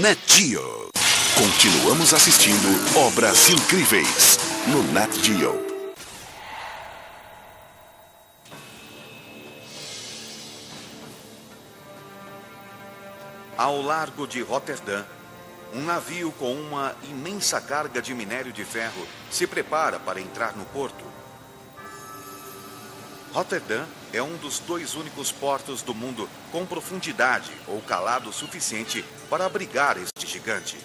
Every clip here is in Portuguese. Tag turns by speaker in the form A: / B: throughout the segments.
A: Nat Geo. Continuamos assistindo obras incríveis no Nat Geo.
B: Ao largo de Roterdã, um navio com uma imensa carga de minério de ferro se prepara para entrar no porto. Roterdã é um dos 2 únicos portos do mundo com profundidade ou calado suficiente para abrigar este gigante.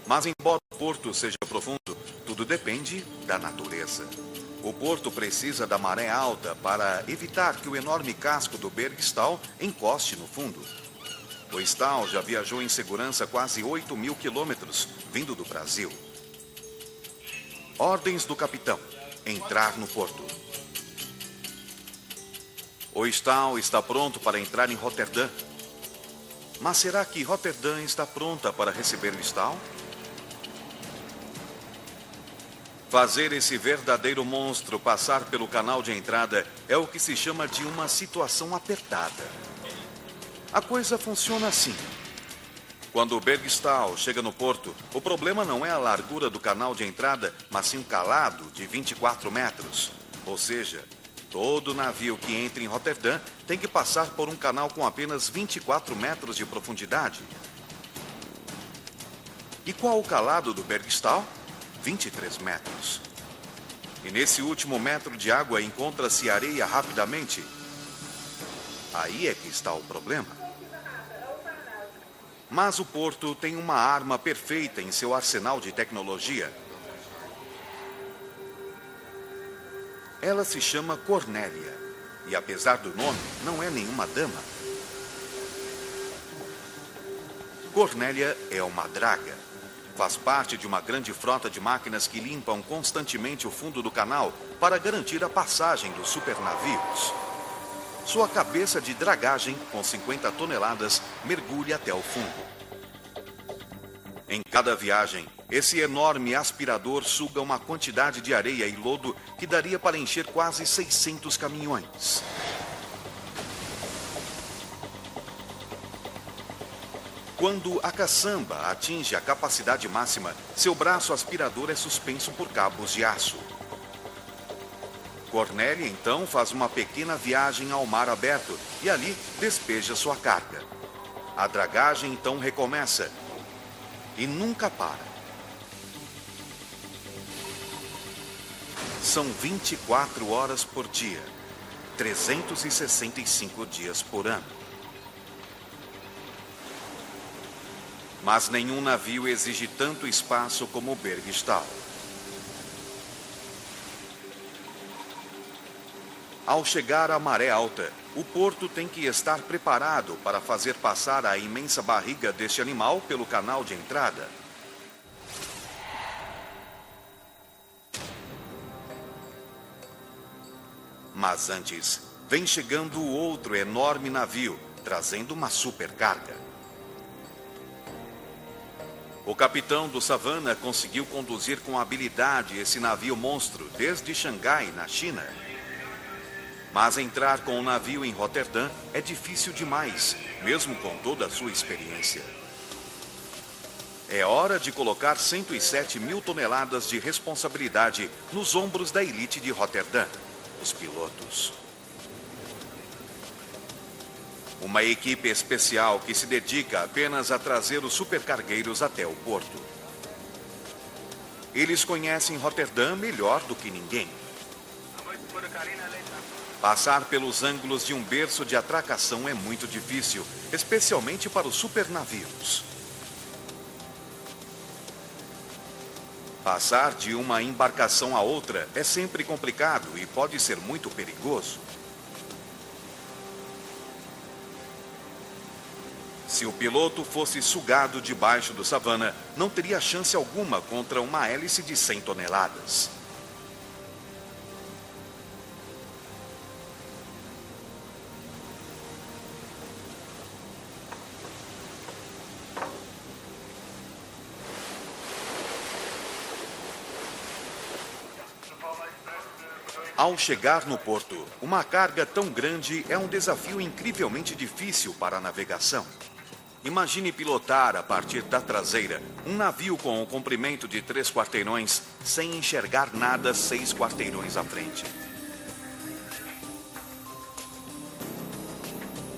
B: Mas embora o porto seja profundo, tudo depende da natureza. O porto precisa da maré alta para evitar que o enorme casco do Bergstahl encoste no fundo. O Stahl já viajou em segurança quase 8.000 quilômetros, vindo do Brasil. Ordens do capitão: entrar no porto. O Stahl está pronto para entrar em Roterdã. Mas será que Roterdã está pronta para receber o Stahl? Fazer esse verdadeiro monstro passar pelo canal de entrada é o que se chama de uma situação apertada. A coisa funciona assim. Quando o Bergstahl chega no porto, o problema não é a largura do canal de entrada, mas sim um calado de 24 metros. Ou seja, todo navio que entra em Roterdã tem que passar por um canal com apenas 24 metros de profundidade. E qual o calado do Bergstahl? 23 metros. E nesse último metro de água encontra-se areia rapidamente. Aí é que está o problema. Mas o porto tem uma arma perfeita em seu arsenal de tecnologia. Ela se chama Cornélia. E apesar do nome, não é nenhuma dama. Cornélia é uma draga. Faz parte de uma grande frota de máquinas que limpam constantemente o fundo do canal para garantir a passagem dos supernavios. Sua cabeça de dragagem, com 50 toneladas, mergulha até o fundo. Em cada viagem, esse enorme aspirador suga uma quantidade de areia e lodo que daria para encher quase 600 caminhões. Quando a caçamba atinge a capacidade máxima, seu braço aspirador é suspenso por cabos de aço. Cornélia, então, faz uma pequena viagem ao mar aberto e ali despeja sua carga. A dragagem, então, recomeça e nunca para. São 24 horas por dia, 365 dias por ano. Mas nenhum navio exige tanto espaço como o Bergstahl. Ao chegar à maré alta, o porto tem que estar preparado para fazer passar a imensa barriga deste animal pelo canal de entrada. Mas antes, vem chegando outro enorme navio, trazendo uma supercarga. O capitão do Savannah conseguiu conduzir com habilidade esse navio monstro desde Xangai, na China. Mas entrar com o navio em Roterdã é difícil demais, mesmo com toda a sua experiência. É hora de colocar 107.000 toneladas de responsabilidade nos ombros da elite de Roterdã, os pilotos. Uma equipe especial que se dedica apenas a trazer os supercargueiros até o porto. Eles conhecem Roterdã melhor do que ninguém. Passar pelos ângulos de um berço de atracação é muito difícil, especialmente para os supernavios. Passar de uma embarcação a outra é sempre complicado e pode ser muito perigoso. Se o piloto fosse sugado debaixo do Savannah, não teria chance alguma contra uma hélice de 100 toneladas. Ao chegar no porto, uma carga tão grande é um desafio incrivelmente difícil para a navegação. Imagine pilotar a partir da traseira um navio com um comprimento de 3 quarteirões sem enxergar nada 6 quarteirões à frente.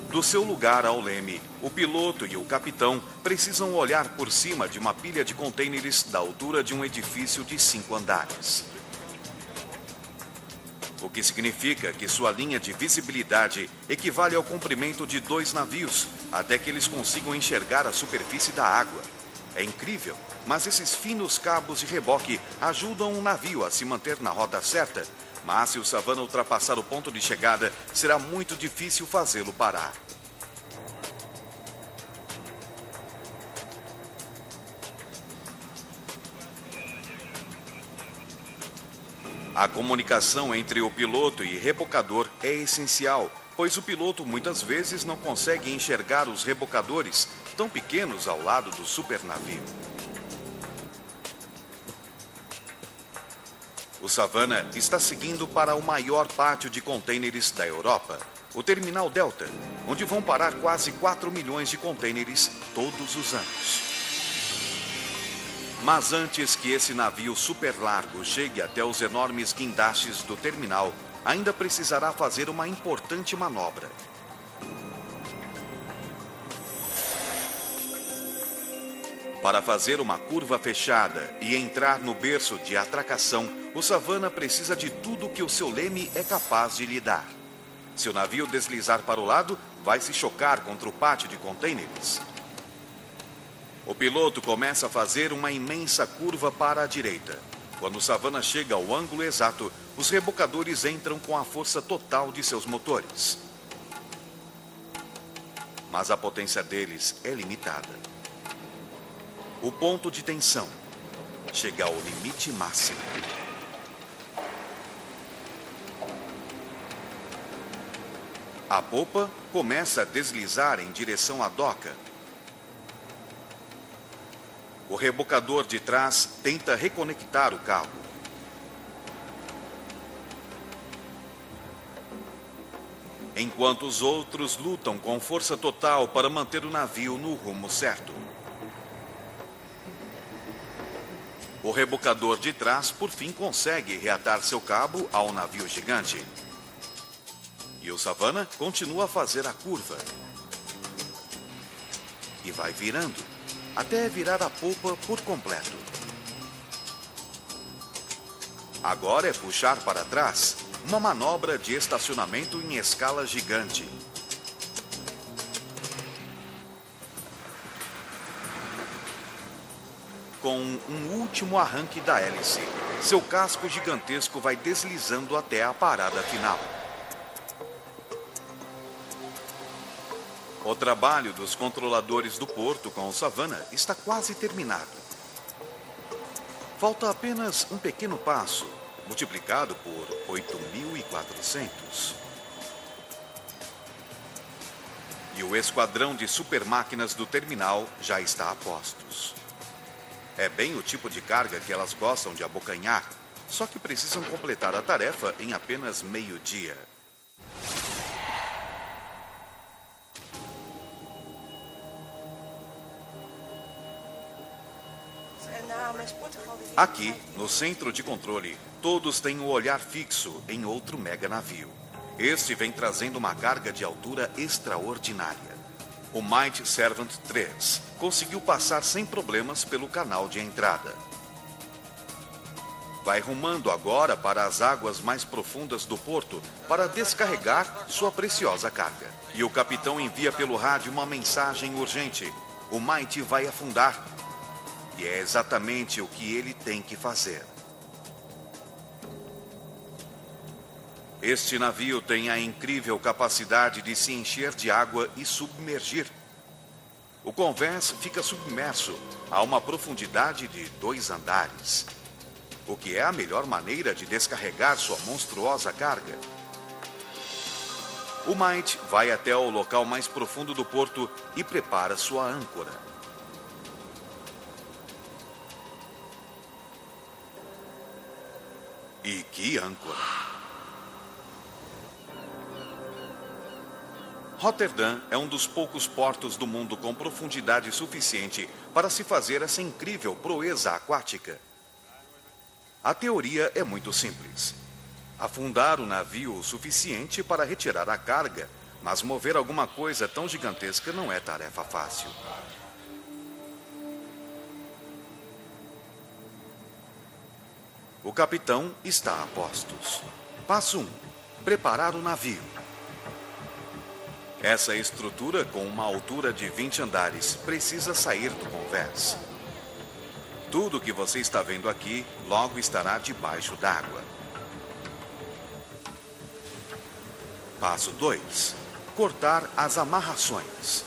B: Do seu lugar ao leme, o piloto e o capitão precisam olhar por cima de uma pilha de contêineres da altura de um edifício de 5 andares. O que significa que sua linha de visibilidade equivale ao comprimento de 2 navios, até que eles consigam enxergar a superfície da água. É incrível, mas esses finos cabos de reboque ajudam um navio a se manter na rota certa. Mas se o Savannah ultrapassar o ponto de chegada, será muito difícil fazê-lo parar. A comunicação entre o piloto e rebocador é essencial, pois o piloto muitas vezes não consegue enxergar os rebocadores, tão pequenos ao lado do supernavio. O Savannah está seguindo para o maior pátio de contêineres da Europa, o Terminal Delta, onde vão parar quase 4 milhões de contêineres todos os anos. Mas antes que esse navio super largo chegue até os enormes guindastes do terminal, ainda precisará fazer uma importante manobra. Para fazer uma curva fechada e entrar no berço de atracação, o Savannah precisa de tudo que o seu leme é capaz de lhe dar. Se o navio deslizar para o lado, vai se chocar contra o pátio de contêineres. O piloto começa a fazer uma imensa curva para a direita. Quando o Savannah chega ao ângulo exato, os rebocadores entram com a força total de seus motores. Mas a potência deles é limitada. O ponto de tensão chega ao limite máximo. A popa começa a deslizar em direção à doca. O rebocador de trás tenta reconectar o cabo. Enquanto os outros lutam com força total para manter o navio no rumo certo. O rebocador de trás, por fim, consegue reatar seu cabo ao navio gigante. E o Savannah continua a fazer a curva. E vai virando, até virar a polpa por completo. Agora é puxar para trás, uma manobra de estacionamento em escala gigante. Com um último arranque da hélice, seu casco gigantesco vai deslizando até a parada final. O trabalho dos controladores do porto com o Savannah está quase terminado. Falta apenas um pequeno passo, multiplicado por 8.400. E o esquadrão de supermáquinas do terminal já está a postos. É bem o tipo de carga que elas gostam de abocanhar, só que precisam completar a tarefa em apenas meio-dia. Aqui, no centro de controle, todos têm o olhar fixo em outro mega navio. Este vem trazendo uma carga de altura extraordinária. O Mighty Servant 3 conseguiu passar sem problemas pelo canal de entrada. Vai rumando agora para as águas mais profundas do porto para descarregar sua preciosa carga. E o capitão envia pelo rádio uma mensagem urgente. O Mighty vai afundar. E é exatamente o que ele tem que fazer. Este navio tem a incrível capacidade de se encher de água e submergir. O convés fica submerso a uma profundidade de 2 andares, o que é a melhor maneira de descarregar sua monstruosa carga. O Might vai até o local mais profundo do porto e prepara sua âncora. E que âncora! Roterdã é um dos poucos portos do mundo com profundidade suficiente para se fazer essa incrível proeza aquática. A teoria é muito simples. Afundar o navio o suficiente para retirar a carga, mas mover alguma coisa tão gigantesca não é tarefa fácil. O capitão está a postos. Passo 1. Preparar o navio. Essa estrutura, com uma altura de 20 andares, precisa sair do convés. Tudo que você está vendo aqui logo estará debaixo d'água. Passo 2. Cortar as amarrações.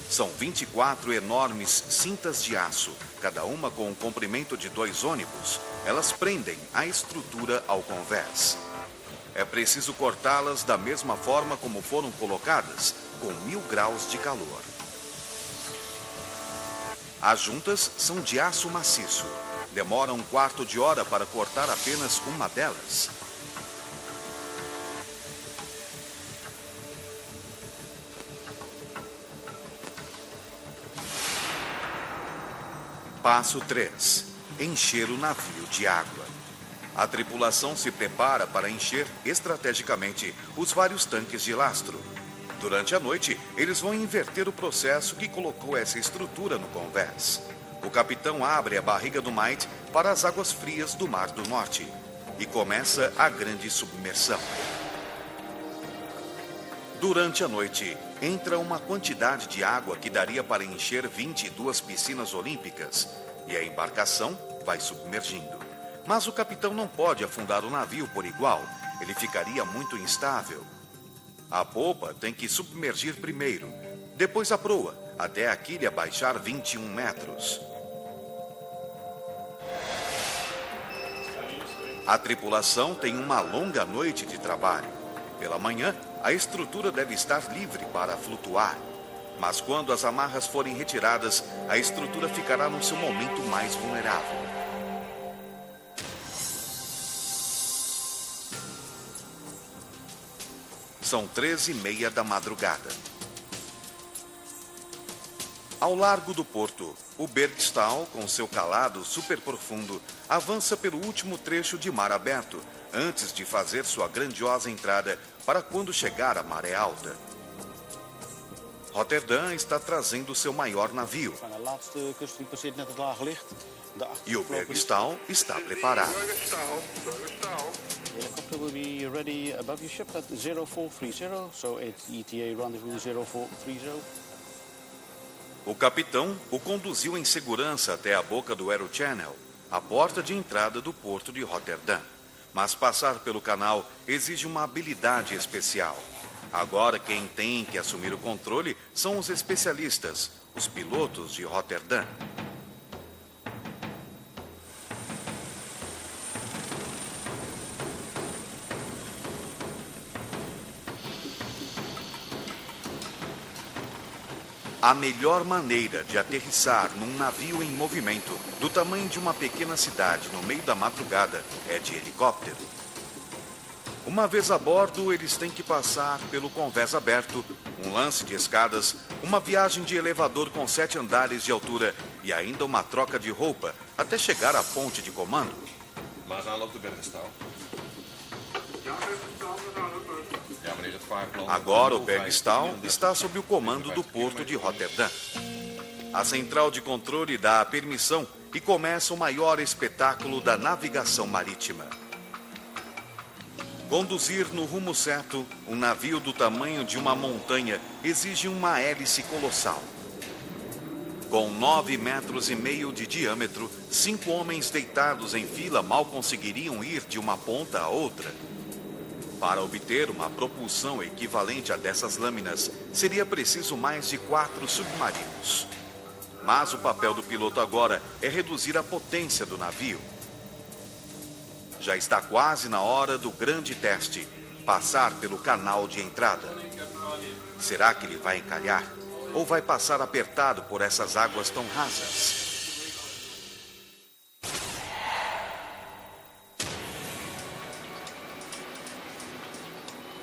B: São 24 enormes cintas de aço, cada uma com um comprimento de 2 ônibus. Elas prendem a estrutura ao convés. É preciso cortá-las da mesma forma como foram colocadas, com 1000 graus de calor. As juntas são de aço maciço. Demora um quarto de hora para cortar apenas uma delas. Passo 3. Encher o navio de água. A tripulação se prepara para encher estrategicamente os vários tanques de lastro. Durante a noite, eles vão inverter o processo que colocou essa estrutura no convés. O capitão abre a barriga do Might para as águas frias do Mar do Norte e começa a grande submersão. Durante a noite, entra uma quantidade de água que daria para encher 22 piscinas olímpicas e a embarcação vai submergindo. Mas o capitão não pode afundar o navio por igual, ele ficaria muito instável. A popa tem que submergir primeiro, depois a proa, até a quilha baixar 21 metros. A tripulação tem uma longa noite de trabalho. Pela manhã, a estrutura deve estar livre para flutuar. Mas quando as amarras forem retiradas, a estrutura ficará no seu momento mais vulnerável. São 13h30 da madrugada. Ao largo do porto, o Bergstahl, com seu calado super profundo, avança pelo último trecho de mar aberto, antes de fazer sua grandiosa entrada para quando chegar a maré alta. Roterdã está trazendo seu maior navio. E o Bergstahl está preparado.
C: Helicopter will be ready above your ship at 0430, so at ETA rendezvous 0430.
B: O capitão o conduziu em segurança até a boca do Aero Channel, a porta de entrada do porto de Roterdã. Mas passar pelo canal exige uma habilidade especial. Agora quem tem que assumir o controle são os especialistas, os pilotos de Roterdã. A melhor maneira de aterrissar num navio em movimento do tamanho de uma pequena cidade no meio da madrugada é de helicóptero. Uma vez a bordo, eles têm que passar pelo convés aberto, um lance de escadas, uma viagem de elevador com 7 andares de altura e ainda uma troca de roupa até chegar à ponte de comando.
D: Mas aanloop de Bergstahl.
B: Agora o Bergstahl está sob o comando do porto de Roterdã. A central de controle dá a permissão e começa o maior espetáculo da navegação marítima. Conduzir no rumo certo um navio do tamanho de uma montanha exige uma hélice colossal. Com 9,5 metros de diâmetro, 5 homens deitados em fila mal conseguiriam ir de uma ponta a outra. Para obter uma propulsão equivalente a dessas lâminas, seria preciso mais de 4 submarinos. Mas o papel do piloto agora é reduzir a potência do navio. Já está quase na hora do grande teste, passar pelo canal de entrada. Será que ele vai encalhar? Ou vai passar apertado por essas águas tão rasas?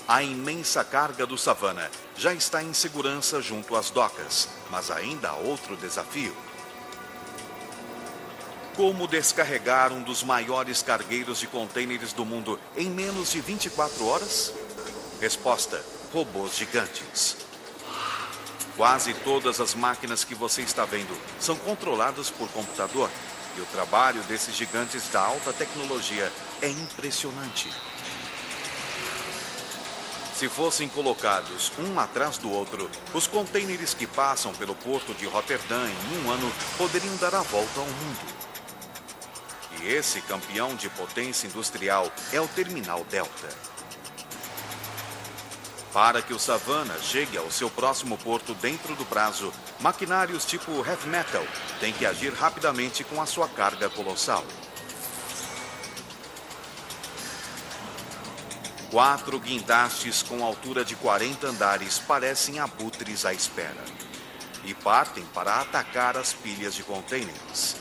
B: A imensa carga do Savannah já está em segurança junto às docas, mas ainda há outro desafio. Como descarregar um dos maiores cargueiros de contêineres do mundo em menos de 24 horas? Resposta: robôs gigantes. Quase todas as máquinas que você está vendo são controladas por computador, e o trabalho desses gigantes da alta tecnologia é impressionante. Se fossem colocados um atrás do outro, os contêineres que passam pelo porto de Roterdã em um ano poderiam dar a volta ao mundo. E esse campeão de potência industrial é o Terminal Delta. Para que o Savannah chegue ao seu próximo porto dentro do prazo, maquinários tipo Heavy Metal têm que agir rapidamente com a sua carga colossal. 4 guindastes com altura de 40 andares parecem abutres à espera e partem para atacar as pilhas de contêineres.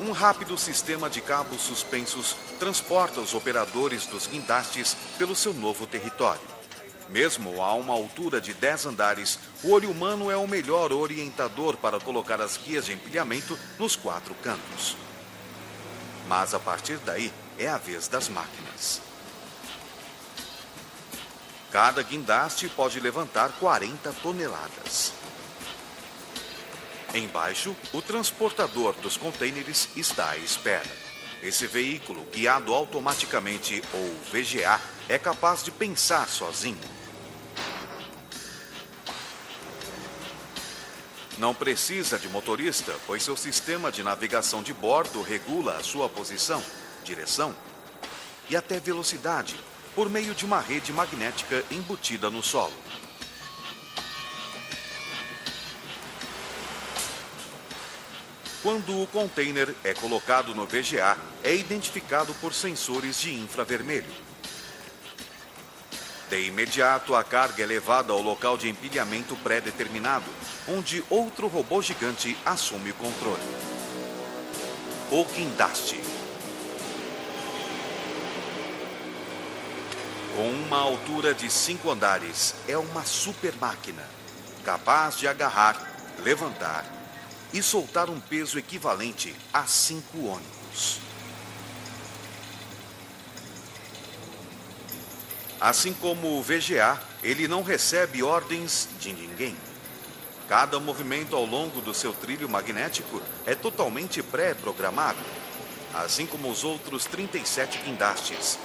B: Um rápido sistema de cabos suspensos transporta os operadores dos guindastes pelo seu novo território. Mesmo a uma altura de 10 andares, o olho humano é o melhor orientador para colocar as guias de empilhamento nos 4 cantos. Mas a partir daí é a vez das máquinas. Cada guindaste pode levantar 40 toneladas. Embaixo, o transportador dos contêineres está à espera. Esse veículo, guiado automaticamente, ou VGA, é capaz de pensar sozinho. Não precisa de motorista, pois seu sistema de navegação de bordo regula a sua posição, direção e até velocidade, por meio de uma rede magnética embutida no solo. Quando o container é colocado no VGA, é identificado por sensores de infravermelho. De imediato, a carga é levada ao local de empilhamento pré-determinado, onde outro robô gigante assume o controle. O guindaste. Com uma altura de 5 andares, é uma super máquina, capaz de agarrar, levantar e soltar um peso equivalente a 5 ônibus. Assim como o VGA, ele não recebe ordens de ninguém. Cada movimento ao longo do seu trilho magnético é totalmente pré-programado, assim como os outros 37 guindastes.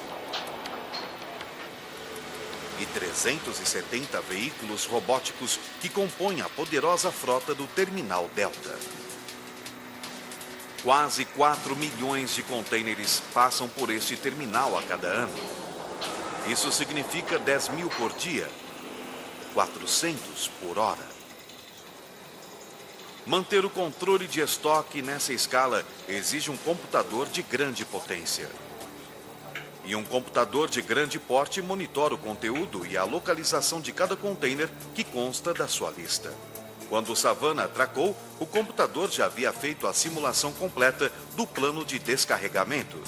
B: E 370 veículos robóticos que compõem a poderosa frota do Terminal Delta. Quase 4 milhões de contêineres passam por este terminal a cada ano. Isso significa 10 mil por dia, 400 por hora. Manter o controle de estoque nessa escala exige um computador de grande potência. E um computador de grande porte monitora o conteúdo e a localização de cada container que consta da sua lista. Quando o Savannah atracou, o computador já havia feito a simulação completa do plano de descarregamento.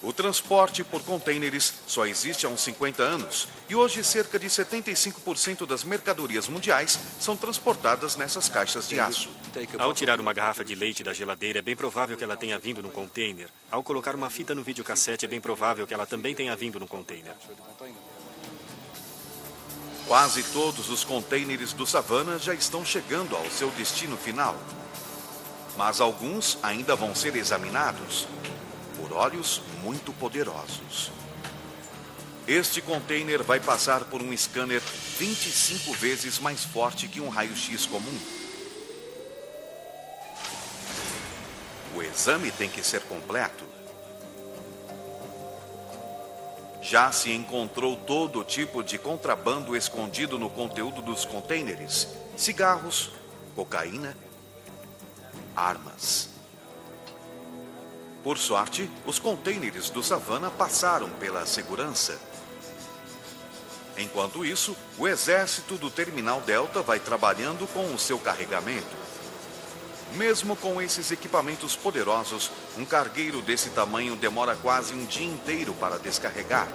B: O transporte por contêineres só existe há uns 50 anos e hoje cerca de 75% das mercadorias mundiais são transportadas nessas caixas de aço.
E: Ao tirar uma garrafa de leite da geladeira, é bem provável que ela tenha vindo num container. Ao colocar uma fita no videocassete, é bem provável que ela também tenha vindo num container.
B: Quase todos os contêineres do Savannah já estão chegando ao seu destino final. Mas alguns ainda vão ser examinados por olhos muito poderosos. Este container vai passar por um scanner 25 vezes mais forte que um raio-x comum. O exame tem que ser completo. Já se encontrou todo tipo de contrabando escondido no conteúdo dos contêineres: cigarros, cocaína, armas. Por sorte, os contêineres do Savannah passaram pela segurança. Enquanto isso, o exército do Terminal Delta vai trabalhando com o seu carregamento. Mesmo com esses equipamentos poderosos, um cargueiro desse tamanho demora quase um dia inteiro para descarregar.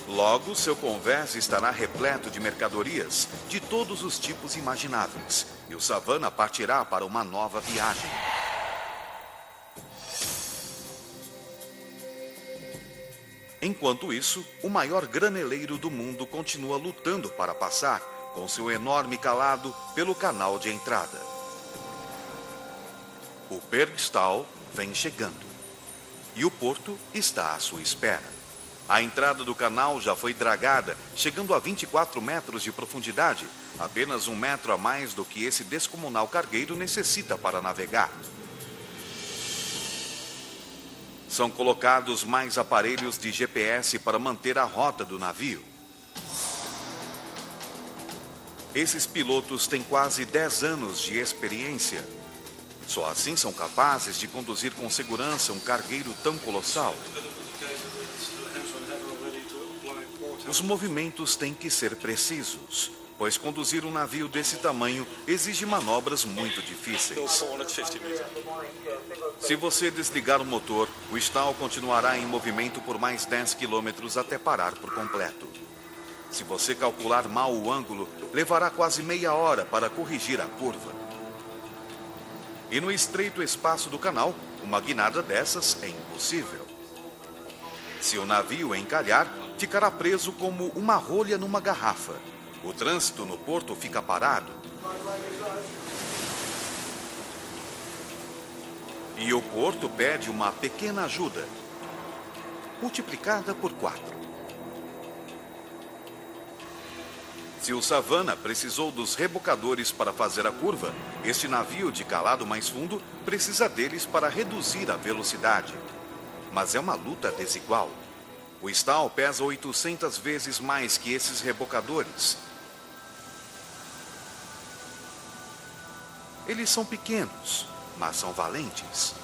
B: Logo, seu convés estará repleto de mercadorias de todos os tipos imagináveis, e o Savannah partirá para uma nova viagem. Enquanto isso, o maior graneleiro do mundo continua lutando para passar, com seu enorme calado, pelo canal de entrada. O Bergstall vem chegando e o porto está à sua espera. A entrada do canal já foi dragada, chegando a 24 metros de profundidade, apenas 1 metro a mais do que esse descomunal cargueiro necessita para navegar. São colocados mais aparelhos de GPS para manter a rota do navio. Esses pilotos têm quase 10 anos de experiência. Só assim são capazes de conduzir com segurança um cargueiro tão colossal. Os movimentos têm que ser precisos, pois conduzir um navio desse tamanho exige manobras muito difíceis. Se você desligar o motor, o stall continuará em movimento por mais 10 quilômetros até parar por completo. Se você calcular mal o ângulo, levará quase meia hora para corrigir a curva. E no estreito espaço do canal, uma guinada dessas é impossível. Se o navio encalhar, ficará preso como uma rolha numa garrafa. O trânsito no porto fica parado. E o porto pede uma pequena ajuda, multiplicada por 4. Se o Savannah precisou dos rebocadores para fazer a curva, este navio de calado mais fundo precisa deles para reduzir a velocidade. Mas é uma luta desigual. O stall pesa 800 vezes mais que esses rebocadores. Eles são pequenos, mas são valentes.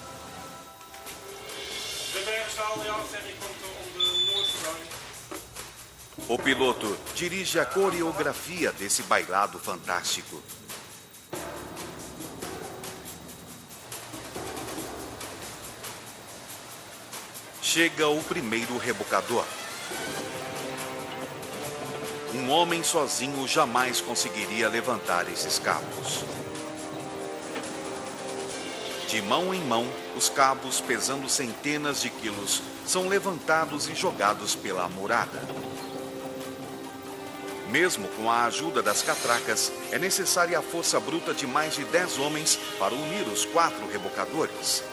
B: O piloto dirige a coreografia desse bailado fantástico. Chega o primeiro rebocador. Um homem sozinho jamais conseguiria levantar esses cabos. De mão em mão, os cabos, pesando centenas de quilos, são levantados e jogados pela amurada. Mesmo com a ajuda das catracas, é necessária a força bruta de mais de 10 homens para unir os 4 rebocadores.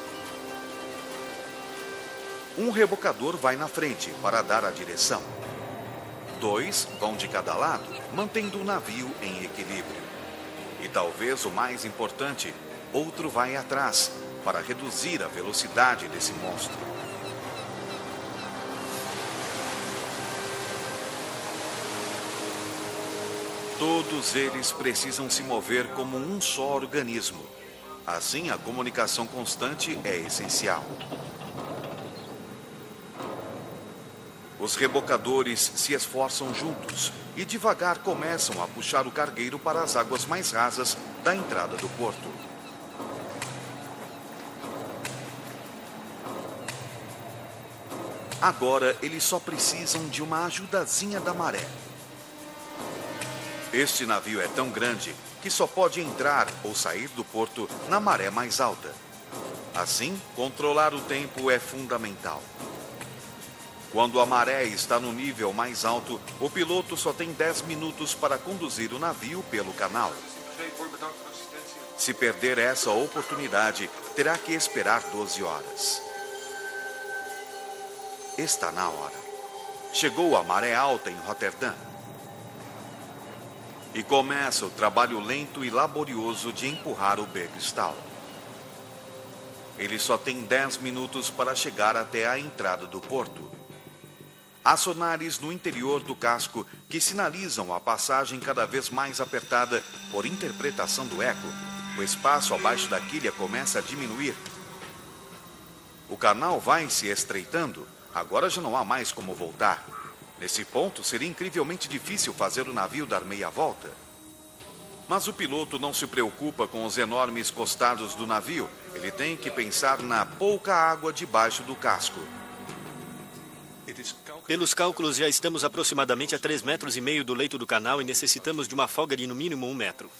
B: Um rebocador vai na frente para dar a direção. 2 vão de cada lado, mantendo o navio em equilíbrio. E talvez o mais importante, outro vai atrás, para reduzir a velocidade desse monstro. Todos eles precisam se mover como um só organismo. Assim, a comunicação constante é essencial. Os rebocadores se esforçam juntos e devagar começam a puxar o cargueiro para as águas mais rasas da entrada do porto. Agora, eles só precisam de uma ajudazinha da maré. Este navio é tão grande que só pode entrar ou sair do porto na maré mais alta. Assim, controlar o tempo é fundamental. Quando a maré está no nível mais alto, o piloto só tem 10 minutos para conduzir o navio pelo canal. Se perder essa oportunidade, terá que esperar 12 horas. Está na hora. Chegou a maré alta em Roterdã. E começa o trabalho lento e laborioso de empurrar o Bergstall. Ele só tem 10 minutos para chegar até a entrada do porto. Há sonares no interior do casco que sinalizam a passagem cada vez mais apertada por interpretação do eco. O espaço abaixo da quilha começa a diminuir. O canal vai se estreitando. Agora já não há mais como voltar. Nesse ponto, seria incrivelmente difícil fazer o navio dar meia volta. Mas o piloto não se preocupa com os enormes costados do navio. Ele tem que pensar na pouca água debaixo do casco.
E: Pelos cálculos, já estamos aproximadamente a 3,5 metros do leito do canal e necessitamos de uma folga de no mínimo 1 metro.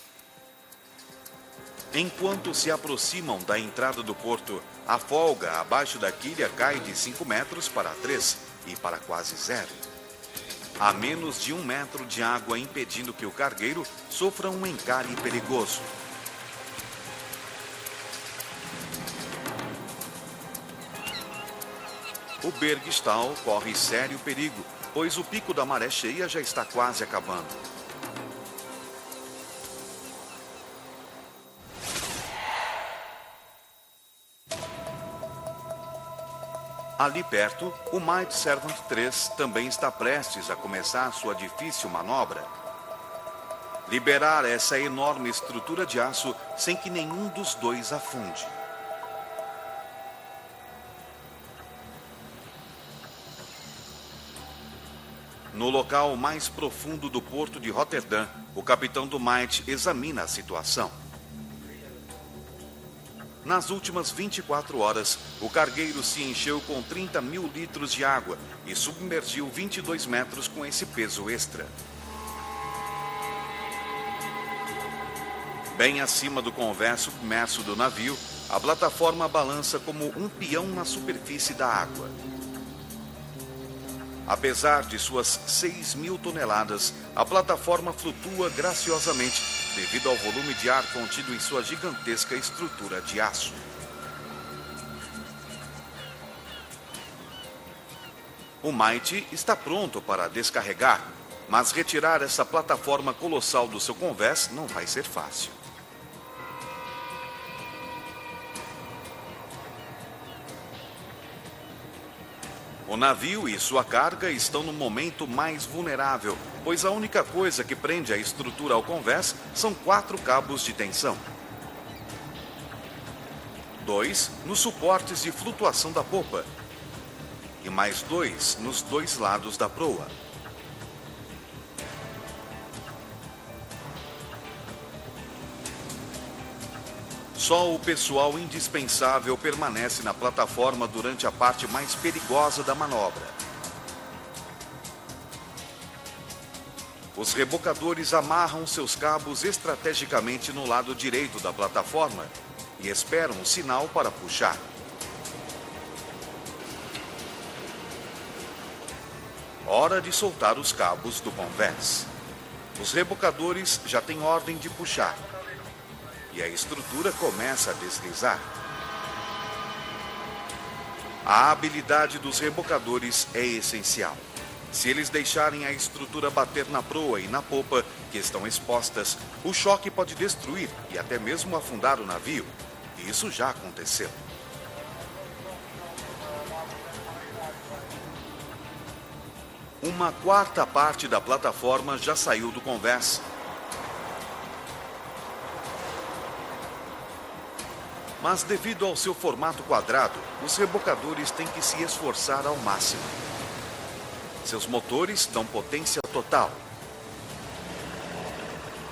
B: Enquanto se aproximam da entrada do porto, a folga abaixo da quilha cai de 5 metros para 3 e para quase zero. Há menos de 1 metro de água impedindo que o cargueiro sofra um encalhe perigoso. O Bergstall corre sério perigo, pois o pico da maré cheia já está quase acabando. Ali perto, o Might Servant 3 também está prestes a começar sua difícil manobra. Liberar essa enorme estrutura de aço sem que nenhum dos dois afunde. No local mais profundo do porto de Rotterdam, o capitão do Might examina a situação. Nas últimas 24 horas, o cargueiro se encheu com 30 mil litros de água e submergiu 22 metros com esse peso extra. Bem acima do convés submerso do navio, a plataforma balança como um peão na superfície da água. Apesar de suas 6.000 toneladas, a plataforma flutua graciosamente devido ao volume de ar contido em sua gigantesca estrutura de aço. O Might está pronto para descarregar, mas retirar essa plataforma colossal do seu convés não vai ser fácil. O navio e sua carga estão no momento mais vulnerável, pois a única coisa que prende a estrutura ao convés são 4 cabos de tensão. 2 nos suportes de flutuação da popa e mais 2 nos 2 lados da proa. Só o pessoal indispensável permanece na plataforma durante a parte mais perigosa da manobra. Os rebocadores amarram seus cabos estrategicamente no lado direito da plataforma e esperam um sinal para puxar. Hora de soltar os cabos do convés. Os rebocadores já têm ordem de puxar. E a estrutura começa a deslizar. A habilidade dos rebocadores é essencial. Se eles deixarem a estrutura bater na proa e na popa, que estão expostas, o choque pode destruir e até mesmo afundar o navio. Isso já aconteceu. Uma quarta parte da plataforma já saiu do convés. Mas devido ao seu formato quadrado, os rebocadores têm que se esforçar ao máximo. Seus motores dão potência total.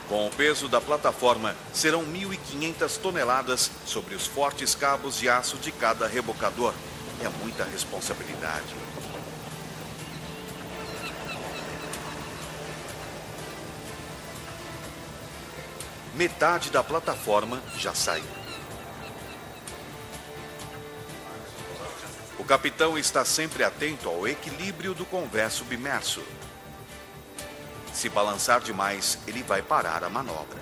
B: Com o peso da plataforma, serão 1.500 toneladas sobre os fortes cabos de aço de cada rebocador. É muita responsabilidade. Metade da plataforma já saiu. O capitão está sempre atento ao equilíbrio do convés submerso. Se balançar demais, ele vai parar a manobra.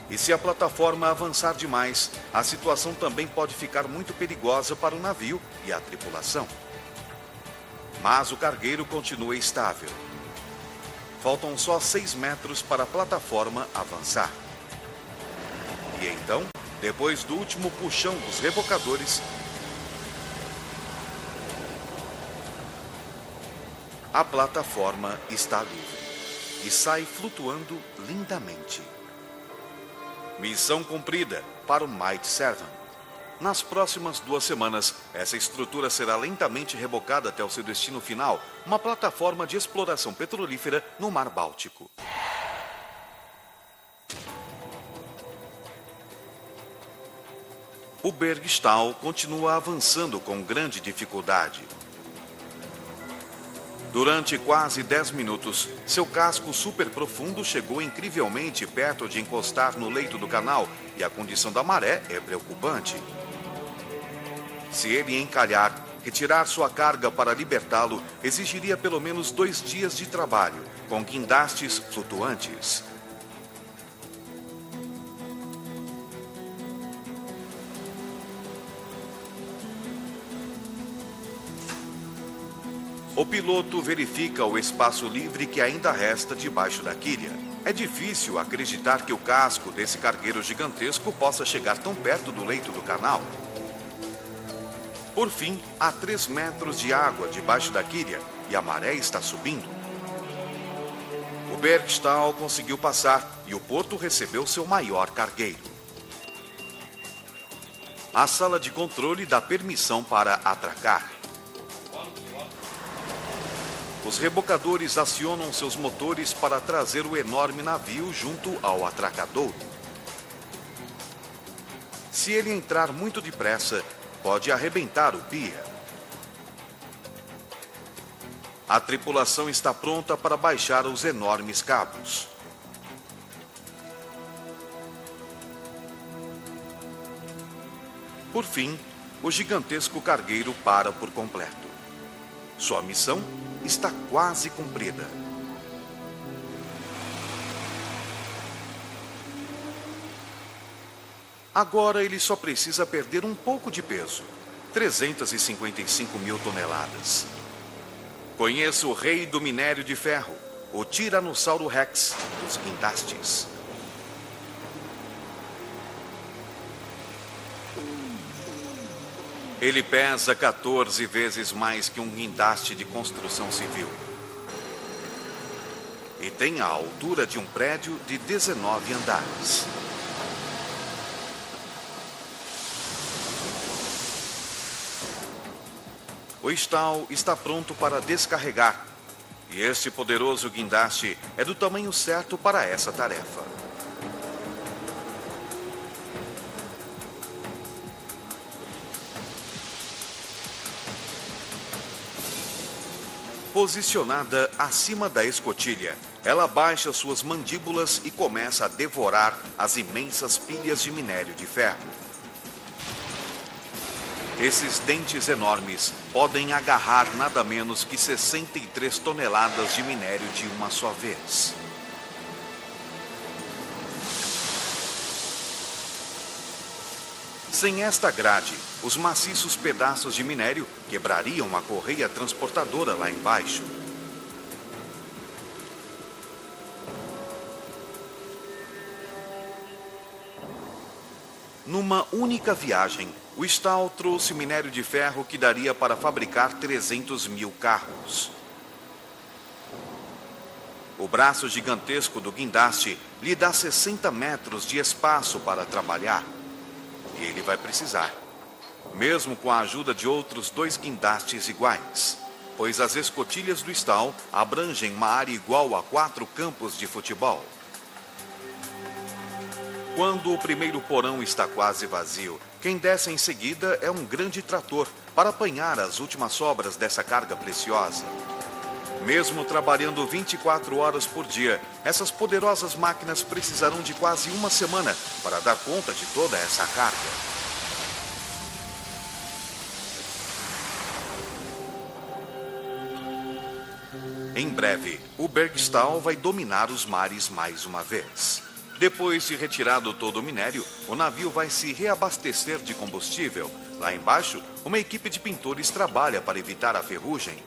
B: E se a plataforma avançar demais, a situação também pode ficar muito perigosa para o navio e a tripulação. Mas o cargueiro continua estável. Faltam só 6 metros para a plataforma avançar. E então, depois do último puxão dos rebocadores, a plataforma está livre e sai flutuando lindamente. Missão cumprida para o Might Servant. Nas próximas 2 semanas, essa estrutura será lentamente rebocada até o seu destino final, uma plataforma de exploração petrolífera no Mar Báltico. O Bergstall continua avançando com grande dificuldade. Durante quase 10 minutos, seu casco super profundo chegou incrivelmente perto de encostar no leito do canal e a condição da maré é preocupante. Se ele encalhar, retirar sua carga para libertá-lo exigiria pelo menos 2 dias de trabalho, com guindastes flutuantes. O piloto verifica o espaço livre que ainda resta debaixo da quilha. É difícil acreditar que o casco desse cargueiro gigantesco possa chegar tão perto do leito do canal. Por fim, há 3 metros de água debaixo da quilha e a maré está subindo. O Bergstall conseguiu passar e o porto recebeu seu maior cargueiro. A sala de controle dá permissão para atracar. Os rebocadores acionam seus motores para trazer o enorme navio junto ao atracadouro. Se ele entrar muito depressa, pode arrebentar o pier. A tripulação está pronta para baixar os enormes cabos. Por fim, o gigantesco cargueiro para por completo. Sua missão está quase cumprida. Agora ele só precisa perder um pouco de peso. 355 mil toneladas. Conheça o rei do minério de ferro, o Tiranossauro Rex dos guindastes. Ele pesa 14 vezes mais que um guindaste de construção civil. E tem a altura de um prédio de 19 andares. O stall está pronto para descarregar. E este poderoso guindaste é do tamanho certo para essa tarefa. Posicionada acima da escotilha, ela baixa suas mandíbulas e começa a devorar as imensas pilhas de minério de ferro. Esses dentes enormes podem agarrar nada menos que 63 toneladas de minério de uma só vez. Sem esta grade, os maciços pedaços de minério quebrariam a correia transportadora lá embaixo. Numa única viagem, o stall trouxe minério de ferro que daria para fabricar 300 mil carros. O braço gigantesco do guindaste lhe dá 60 metros de espaço para trabalhar. E ele vai precisar, mesmo com a ajuda de outros 2 guindastes iguais, pois as escotilhas do stall abrangem uma área igual a 4 campos de futebol. Quando o primeiro porão está quase vazio, quem desce em seguida é um grande trator para apanhar as últimas sobras dessa carga preciosa. Mesmo trabalhando 24 horas por dia, essas poderosas máquinas precisarão de quase uma semana para dar conta de toda essa carga. Em breve, o Bergstall vai dominar os mares mais uma vez. Depois de retirado todo o minério, o navio vai se reabastecer de combustível. Lá embaixo, uma equipe de pintores trabalha para evitar a ferrugem.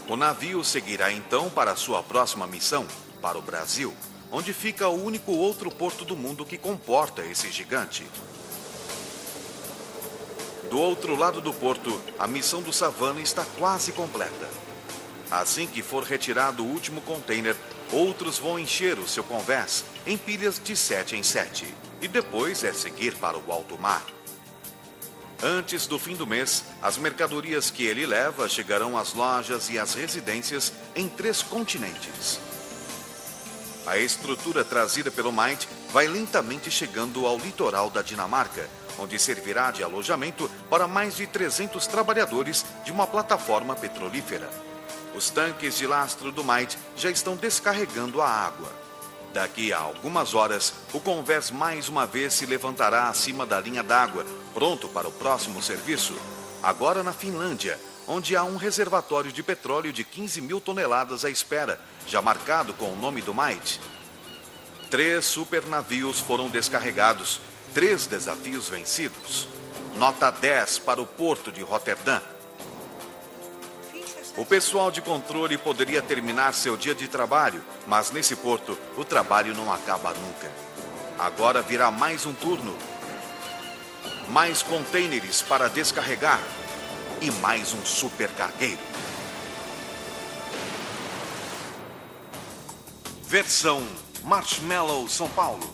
B: O navio seguirá então para sua próxima missão, para o Brasil, onde fica o único outro porto do mundo que comporta esse gigante. Do outro lado do porto, a missão do Savannah está quase completa. Assim que for retirado o último container, outros vão encher o seu convés em pilhas de 7 em 7. E depois é seguir para o alto mar. Antes do fim do mês, as mercadorias que ele leva chegarão às lojas e às residências em 3 continentes. A estrutura trazida pelo Might vai lentamente chegando ao litoral da Dinamarca, onde servirá de alojamento para mais de 300 trabalhadores de uma plataforma petrolífera. Os tanques de lastro do Might já estão descarregando a água. Daqui a algumas horas, o convés mais uma vez se levantará acima da linha d'água, pronto para o próximo serviço. Agora na Finlândia, onde há um reservatório de petróleo de 15 mil toneladas à espera, já marcado com o nome do Might. 3 supernavios foram descarregados, 3 desafios vencidos. Nota 10 para o porto de Roterdã. O pessoal de controle poderia terminar seu dia de trabalho, mas nesse porto o trabalho não acaba nunca. Agora virá mais um turno. Mais contêineres para descarregar e mais um supercargueiro.
F: Versão Marshmallow São Paulo.